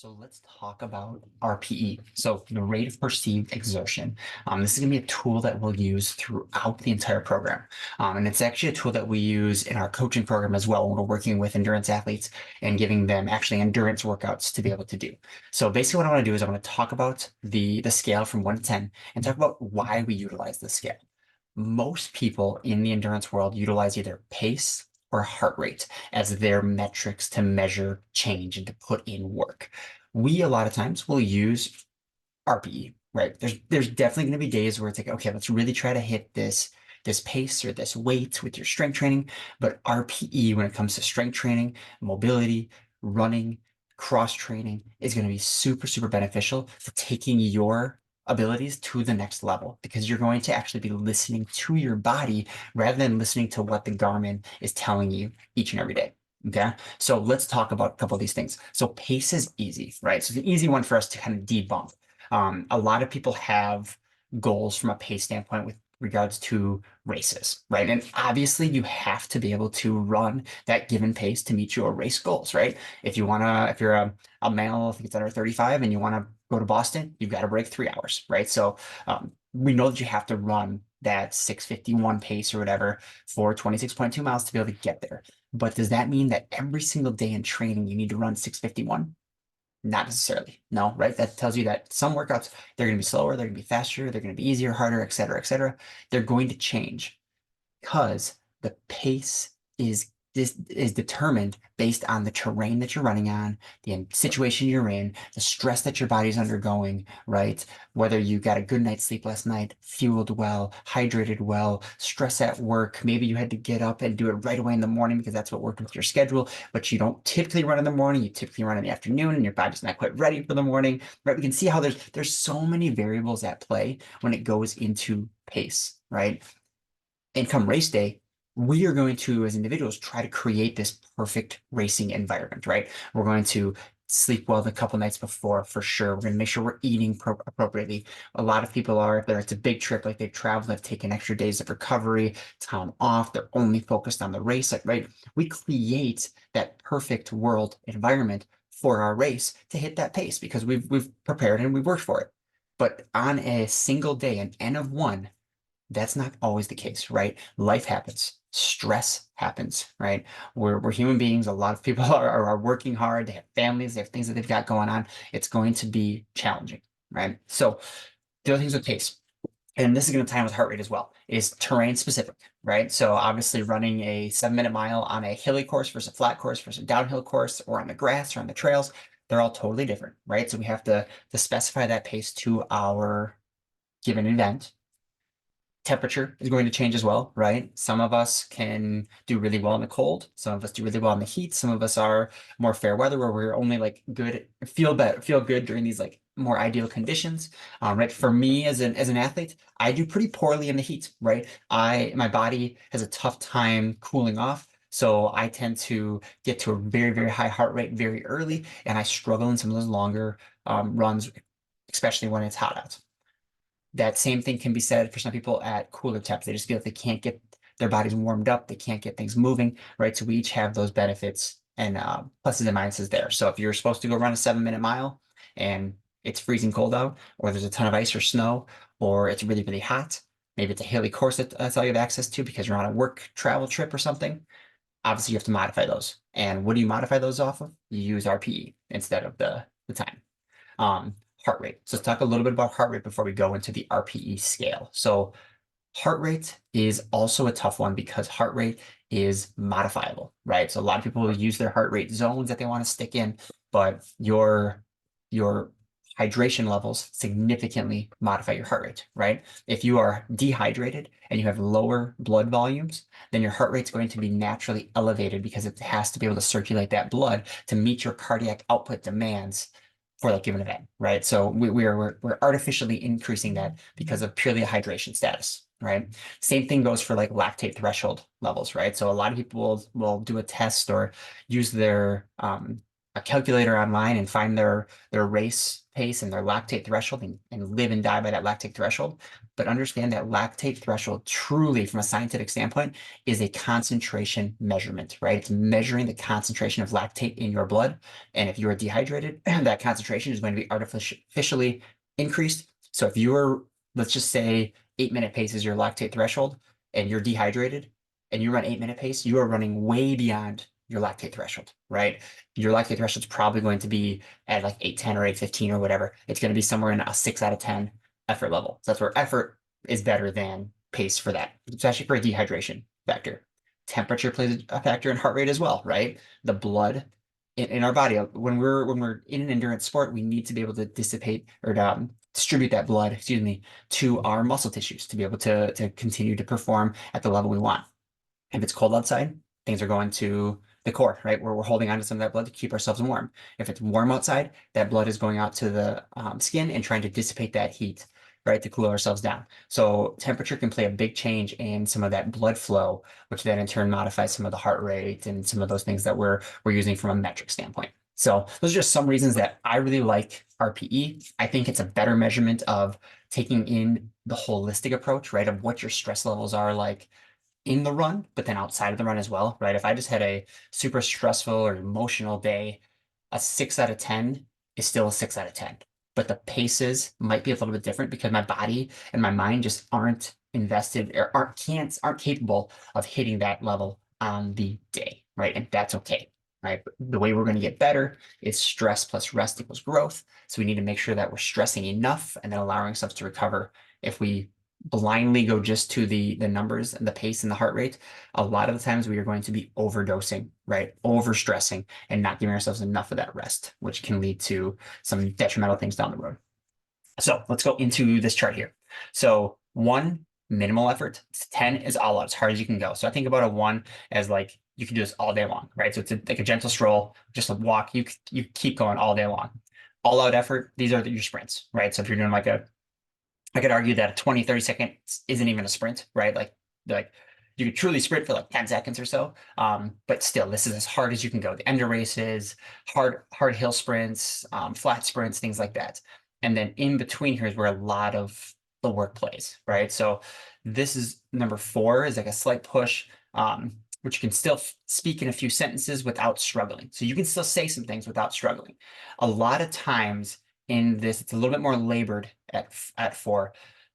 So let's talk about RPE. So the rate of perceived exertion. This is going to be a tool that we'll use throughout the entire program. And it's actually a tool that we use in our coaching program as well when we're working with endurance athletes and giving them actually endurance workouts to be able to do. So basically what I want to do is I want to talk about the scale from 1 to 10 and talk about why we utilize the scale. Most people in the endurance world utilize either pace or heart rate as their metrics to measure change and to put in work. We a lot of times will use RPE, right? There's definitely going to be days where it's like, okay, let's really try to hit this pace or this weight with your strength training. But RPE, when it comes to strength training, mobility, running, cross training, is going to be super, super beneficial for taking your abilities to the next level because you're going to actually be listening to your body rather than listening to what the Garmin is telling you each and every day. Okay. So let's talk about a couple of these things. So pace is easy, right? So it's an easy one for us to kind of debunk. A lot of people have goals from a pace standpoint with regards to races, right? And obviously you have to be able to run that given pace to meet your race goals, right? If you're a male, I think it's under 35 and you want to go to Boston, you've got to break 3 hours, right? So we know that you have to run that 6:51 pace or whatever for 26.2 miles to be able to get there. But does that mean that every single day in training you need to run 6:51? Not necessarily. No, right? That tells you that some workouts, they're going to be slower, they're going to be faster, they're going to be easier, harder, et cetera, et cetera. They're going to change because the pace is determined based on the terrain that you're running on, the situation you're in, the stress that your body's undergoing, right? Whether you got a good night's sleep last night, fueled well, hydrated well, stress at work, maybe you had to get up and do it right away in the morning because that's what worked with your schedule, but you don't typically run in the morning, you typically run in the afternoon and your body's not quite ready for the morning, right? We can see how there's so many variables at play when it goes into pace, right? And come race day, we are going to, as individuals, try to create this perfect racing environment, right? We're going to sleep well the couple nights before for sure. We're going to make sure we're eating appropriately. A lot of people are, if it's a big trip, like they've traveled, they've taken extra days of recovery, time off, they're only focused on the race, like, right? We create that perfect world environment for our race to hit that pace because we've prepared and we've worked for it. But on a single day, an N of one, that's not always the case, right? Life happens. Stress happens, right? We're human beings. A lot of people are working hard. They have families. They have things that they've got going on. It's going to be challenging, right? So the other things with pace, and this is going to tie in with heart rate as well, is terrain specific, right? So obviously running a 7-minute mile on a hilly course versus a flat course versus a downhill course or on the grass or on the trails, they're all totally different, right? So we have to specify that pace to our given event. Temperature is going to change as well, right? Some of us can do really well in the cold. Some of us do really well in the heat. Some of us are more fair weather where we're only like good, feel good during these like more ideal conditions. Right. For me as an athlete, I do pretty poorly in the heat, right? My body has a tough time cooling off. So I tend to get to a very, very high heart rate very early, and I struggle in some of those longer runs, especially when it's hot out. That same thing can be said for some people at cooler temps. They just feel like they can't get their bodies warmed up. They can't get things moving, right? So we each have those benefits and pluses and minuses there. So if you're supposed to go run a 7-minute mile and it's freezing cold out, or there's a ton of ice or snow, or it's really, really hot, maybe it's a hilly course that's all you have access to because you're on a work travel trip or something. Obviously, you have to modify those. And what do you modify those off of? You use RPE instead of the time. Heart rate. So let's talk a little bit about heart rate before we go into the RPE scale. So heart rate is also a tough one because heart rate is modifiable, right? So a lot of people will use their heart rate zones that they want to stick in, but your hydration levels significantly modify your heart rate, right? If you are dehydrated and you have lower blood volumes, then your heart rate's going to be naturally elevated because it has to be able to circulate that blood to meet your cardiac output demands for that given event, right? So we're artificially increasing that because of purely a hydration status, right? Same thing goes for like lactate threshold levels, right? So a lot of people will do a test or use their a calculator online and find their race pace and their lactate threshold and live and die by that lactate threshold. But understand that lactate threshold truly, from a scientific standpoint, is a concentration measurement, right? It's measuring the concentration of lactate in your blood. And if you are dehydrated, that concentration is going to be artificially increased. So if you're, let's just say 8-minute pace is your lactate threshold and you're dehydrated and you run 8-minute pace, you are running way beyond your lactate threshold, right? Your lactate threshold is probably going to be at like 810 or 815 or whatever. It's going to be somewhere in a 6 out of 10 effort level. So that's where effort is better than pace for that, especially for a dehydration factor. Temperature plays a factor in heart rate as well, right? The blood in our body, when we're in an endurance sport, we need to be able to dissipate or distribute that blood, excuse me, to our muscle tissues to be able to continue to perform at the level we want. If it's cold outside, things are going to the core, right? Where we're holding on to some of that blood to keep ourselves warm. If it's warm outside, that blood is going out to the skin and trying to dissipate that heat, right? To cool ourselves down. So temperature can play a big change in some of that blood flow, which then in turn modifies some of the heart rate and some of those things that we're using from a metric standpoint. So those are just some reasons that I really like RPE. I think it's a better measurement of taking in the holistic approach, right? Of what your stress levels are like in the run, but then outside of the run as well, right? If I just had a super stressful or emotional day, a 6 out of 10 is still a 6 out of 10. But the paces might be a little bit different because my body and my mind just aren't invested or aren't capable of hitting that level on the day, right? And that's okay, right? But the way we're going to get better is stress plus rest equals growth. So we need to make sure that we're stressing enough and then allowing ourselves to recover. If we blindly go just to the numbers and the pace and the heart rate, a lot of the times we are going to be overdosing, right? Overstressing and not giving ourselves enough of that rest, which can lead to some detrimental things down the road. So let's go into this chart here. So 1, minimal effort. 10 is all out, as hard as you can go. So I think about a 1 as like you can do this all day long, right? So it's like a gentle stroll, just a walk. You keep going all day long. All out effort, these are your sprints, right? So if you're doing like I could argue that a 20, 30 seconds isn't even a sprint, right? Like you could truly sprint for like 10 seconds or so. But still, this is as hard as you can go. The ender races, hard hill sprints, flat sprints, things like that. And then in between here is where a lot of the work plays, right? So this is number 4 is like a slight push, which you can still speak in a few sentences without struggling. So you can still say some things without struggling. A lot of times in this, it's a little bit more labored at 4.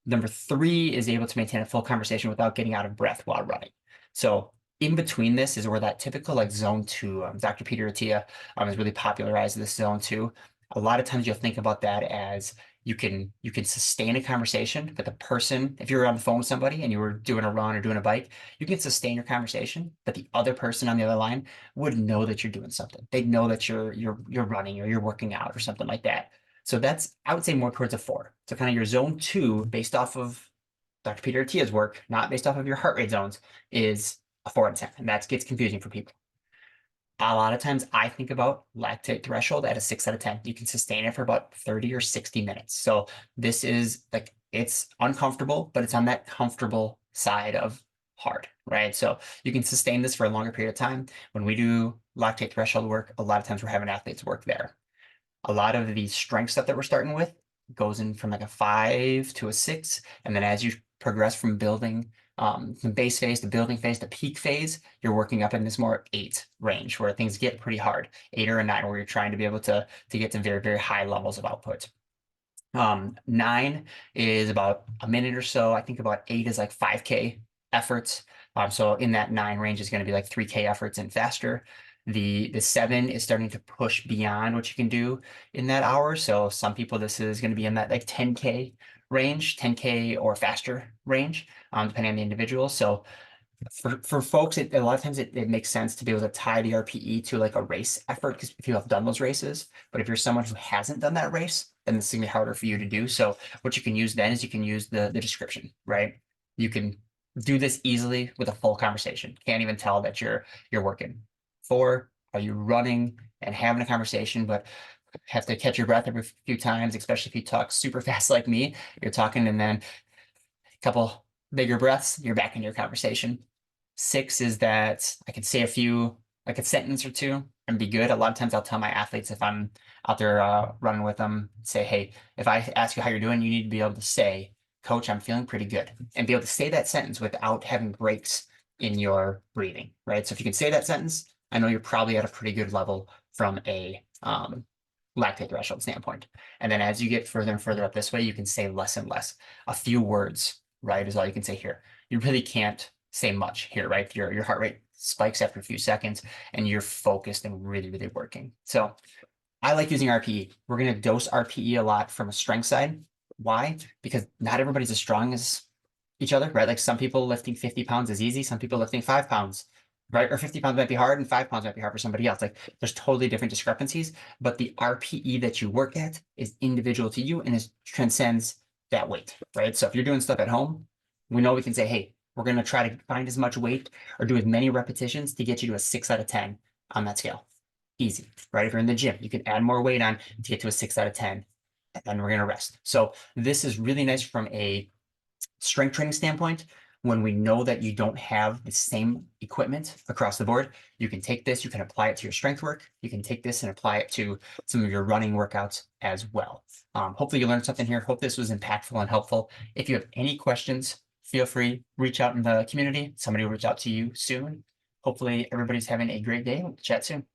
Number 3 is able to maintain a full conversation without getting out of breath while running. So in between this is where that typical like zone 2, Dr. Peter Attia has really popularized this zone 2. A lot of times you'll think about that as you can sustain a conversation with a person. If you're on the phone with somebody and you were doing a run or doing a bike, you can sustain your conversation, but the other person on the other line would know that you're doing something. They'd know that you're running or you're working out or something like that. So that's, I would say, more towards a 4. So kind of your zone 2, based off of Dr. Peter Attia's work, not based off of your heart rate zones, is a 4 out of 10. And that gets confusing for people. A lot of times I think about lactate threshold at a 6 out of 10. You can sustain it for about 30 or 60 minutes. So this is like, it's uncomfortable, but it's on that comfortable side of hard, right? So you can sustain this for a longer period of time. When we do lactate threshold work, a lot of times we're having athletes work there. A lot of the strength stuff that we're starting with goes in from like a 5 to a 6. And then as you progress from building from base phase to building phase to peak phase, you're working up in this more 8 range where things get pretty hard, 8 or a 9, where you're trying to be able to get to very, very high levels of output. 9 is about a minute or so. I think about 8 is like 5K efforts. So in that 9 range is going to be like 3K efforts and faster. The 7 is starting to push beyond what you can do in that hour. So some people, this is going to be in that like 10K range, 10K or faster range, depending on the individual. So for folks, a lot of times it makes sense to be able to tie the RPE to like a race effort because if you have done those races, but if you're someone who hasn't done that race, then it's gonna be harder for you to do. So what you can use then is you can use the description, right? You can do this easily with a full conversation. Can't even tell that you're working. 4, are you running and having a conversation, but have to catch your breath every few times, especially if you talk super fast like me. You're talking and then a couple bigger breaths, you're back in your conversation. 6 is that I can say a few like a sentence or two and be good. A lot of times I'll tell my athletes if I'm out there running with them, say, hey, if I ask you how you're doing, you need to be able to say, Coach, I'm feeling pretty good, and be able to say that sentence without having breaks in your breathing, right? So if you can say that sentence, I know you're probably at a pretty good level from a lactate threshold standpoint. And then as you get further and further up this way, you can say less and less. A few words, right, is all you can say here. You really can't say much here, right? Your heart rate spikes after a few seconds and you're focused and really, really working. So I like using RPE. We're going to dose RPE a lot from a strength side. Why? Because not everybody's as strong as each other, right? Like some people lifting 50 pounds is easy. Some people lifting 5 pounds, right? Or 50 pounds might be hard and 5 pounds might be hard for somebody else. Like there's totally different discrepancies, but the RPE that you work at is individual to you and transcends that weight, right? So if you're doing stuff at home, we know we can say, hey, we're going to try to find as much weight or do as many repetitions to get you to a 6 out of 10 on that scale. Easy, right? If you're in the gym, you can add more weight on to get to a 6 out of 10, and then we're going to rest. So this is really nice from a strength training standpoint. When we know that you don't have the same equipment across the board, you can take this, you can apply it to your strength work. You can take this and apply it to some of your running workouts as well. Hopefully you learned something here. Hope this was impactful and helpful. If you have any questions, feel free, reach out in the community. Somebody will reach out to you soon. Hopefully everybody's having a great day. We'll chat soon.